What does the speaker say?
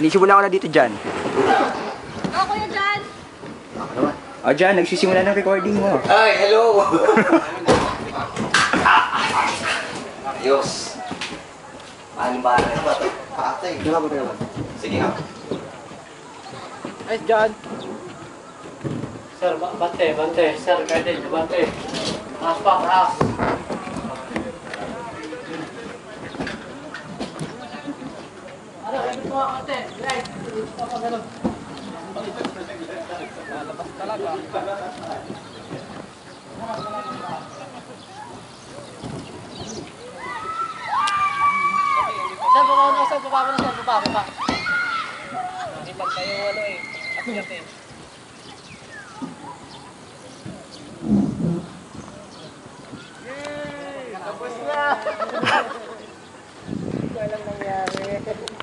Sinisimula ko na dito dyan. Ako Kuya Jan. O dyan, nagsisimula ng recording mo. Ay, hello! Ayos. Paano ba na ba ito? Pakatay. Sige nga. Ay, John. Sir, bante. Sir, guided, bante. Taas pa, taas. Ano, ito po, ate. Right. Ito po, gano'n. Lalabas talaga. Sir, baba na, sir. Baba. Ipag kayo, ano eh. At eh. Tapos na! Walang nangyari.